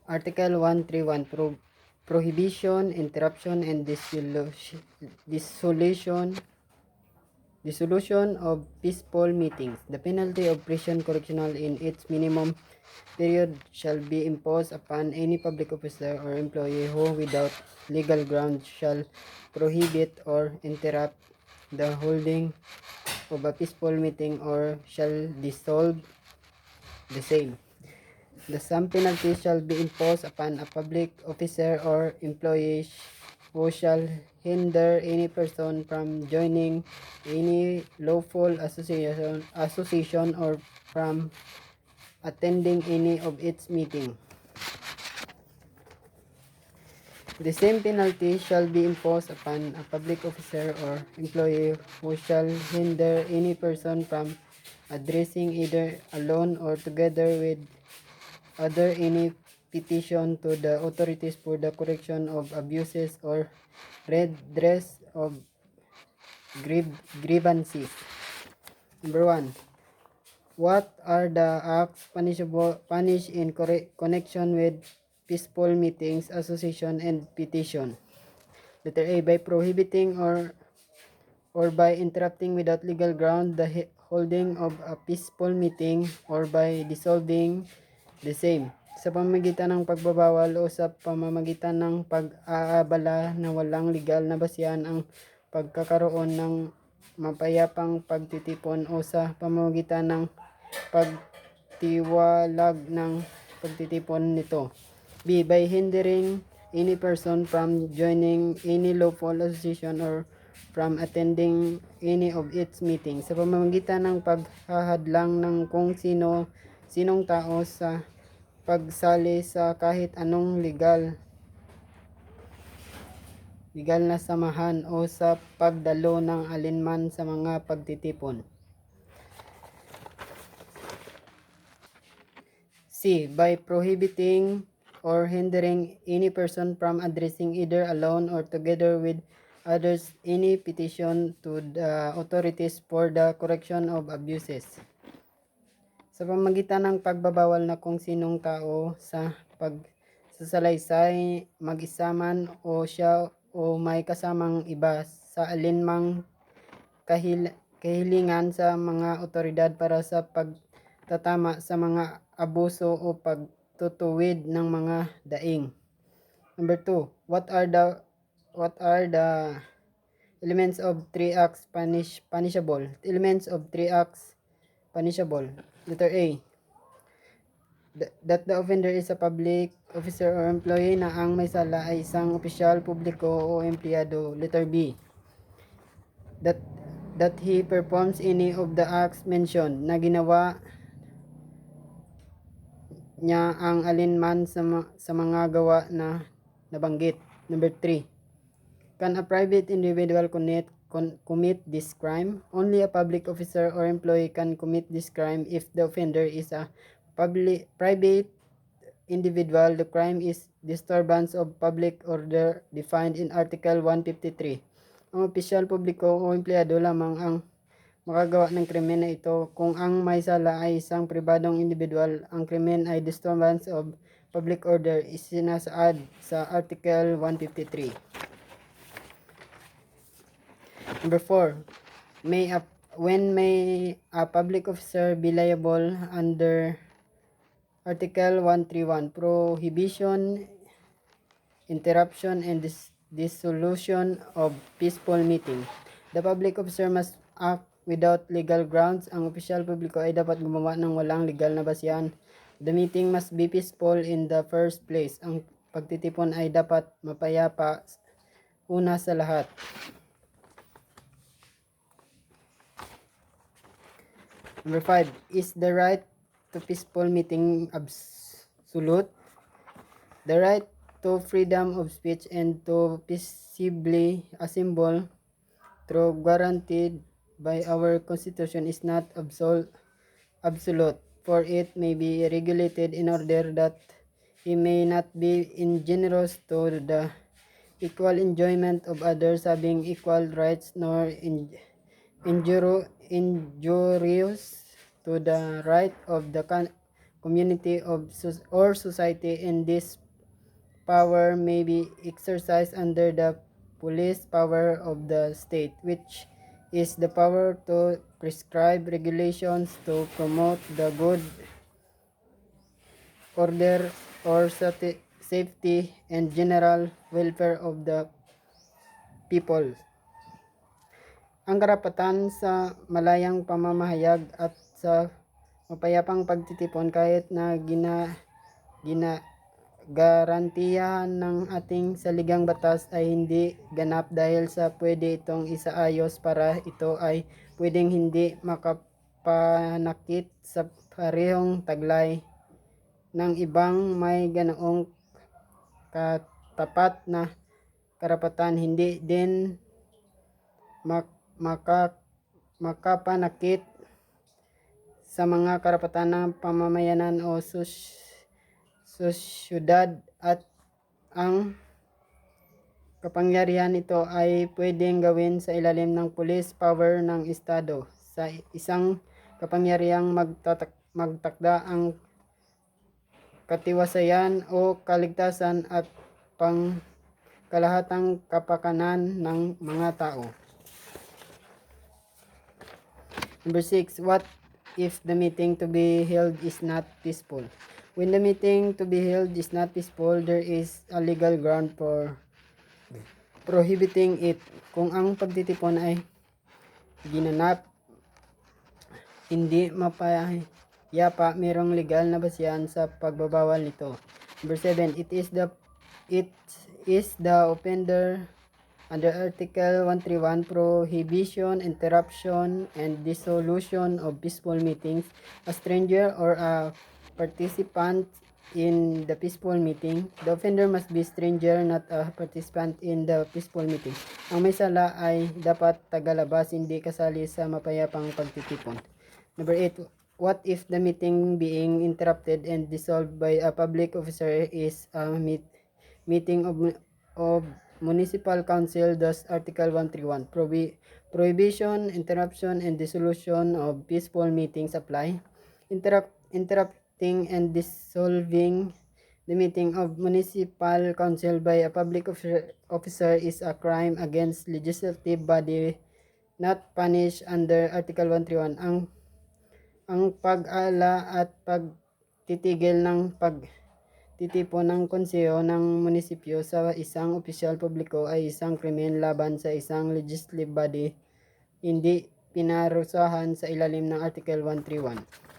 Article 131 Prohibition, interruption, and dissolution of peaceful meetings. The penalty of prison correctional in its minimum period shall be imposed upon any public officer or employee who, without legal grounds, shall prohibit or interrupt the holding of a peaceful meeting or shall dissolve the same. The same penalty shall be imposed upon a public officer or employee who shall hinder any person from joining any lawful association or from attending any of its meetings. The same penalty shall be imposed upon a public officer or employee who shall hinder any person from addressing either alone or together with other any petition to the authorities for the correction of abuses or redress of grievances. Number 1. What are the acts punished in connection with peaceful meetings, association, and petition? Letter A. By prohibiting or by interrupting without legal ground the holding of a peaceful meeting or by dissolving the same, sa pamamagitan ng pagbabawal o sa pamamagitan ng pag-aabala na walang legal na basihan ang pagkakaroon ng mapayapang pagtitipon o sa pamamagitan ng pagtiwalag ng pagtitipon nito. B. By hindering any person from joining any lawful association or from attending any of its meetings, sa pamamagitan ng paghahadlang ng kung sinong tao sa pagsali sa kahit anong legal na samahan o sa pagdalo ng alinman sa mga pagtitipon. C. By prohibiting or hindering any person from addressing either alone or together with others any petition to the authorities for the correction of abuses, sa pamamagitan ng pagbabawal na kung sinong tao sa pagsasalaysay, mag-isaman o siya o may kasamang iba sa alinmang kahilingan sa mga otoridad para sa pagtatama sa mga abuso o pagtutuwid ng mga daing. Number 2. What are the elements of 3 acts punishable? Elements of 3 acts punishable. Letter A. That the offender is a public officer or employee na ang may sala ay isang opisyal, publiko o empleyado. Letter B. That he performs any of the acts mentioned na ginawa niya ang alinman sa mga gawa na nabanggit. Number 3. Can a private individual commit this crime? Only a public officer or employee can commit this crime if the offender is a private individual. The crime is disturbance of public order defined in Article 153. Ang opisyal, publiko o empleyado lamang ang makagawa ng krimen na ito. Kung ang may sala ay isang pribadong individual, ang krimen ay disturbance of public order is sinasaad sa Article 153. Number 4. When may a public officer be liable under Article 131, prohibition, interruption, and dissolution of peaceful meeting. The public officer must act without legal grounds. Ang opisyal publiko ay dapat gumawa ng walang legal na basihan. The meeting must be peaceful in the first place. Ang pagtitipon ay dapat mapayapa una sa lahat. Number 5. Is the right to peaceful meeting absolute? The right to freedom of speech and to peaceably assemble, through guaranteed by our Constitution, is not absolute, for it may be regulated in order that he may not be injurious to the equal enjoyment of others having equal rights, nor injurious to the right of the community or society, and this power may be exercised under the police power of the state, which is the power to prescribe regulations to promote the good order or safety and general welfare of the people. Ang karapatan sa malayang pamamahayag at sa mapayapang pagtitipon kahit na garantiyahan ng ating saligang batas ay hindi ganap dahil sa pwede itong isaayos para ito ay pwedeng hindi makapanakit sa parehong taglay ng ibang may ganoong katapat na karapatan, hindi din makapanakit sa mga karapatan ng pamamayanan o sosyudad, at ang kapangyarihan nito ay pwedeng gawin sa ilalim ng police power ng estado sa isang kapangyarihang magtakda ang katiwasayan o kaligtasan at pangkalahatang kapakanan ng mga tao. Number 6, what if the meeting to be held is not peaceful? When the meeting to be held is not peaceful, there is a legal ground for prohibiting it. Kung ang pagtitipon ay ginanap hindi mapayapa, mayroong legal na basihan sa pagbabawal nito. Number 7, it is the offender under Article 131, prohibition, interruption, and dissolution of peaceful meetings. A stranger or a participant in the peaceful meeting. The offender must be stranger, not a participant in the peaceful meeting. Ang may sala ay dapat tagalabas, hindi kasali sa mapayapang pagtitipon. Number 8, what if the meeting being interrupted and dissolved by a public officer is a meeting of municipal council? Thus Article 131, prohibition, interruption, and dissolution of peaceful meetings apply. Interrupting and dissolving the meeting of municipal council by a public officer is a crime against legislative body not punished under Article 131. Ang pag-ala at pagtitigil ng pagtitipon ng konseho ng munisipyo sa isang opisyal publiko ay isang krimen laban sa isang legislative body, hindi pinarusahan sa ilalim ng Article 131.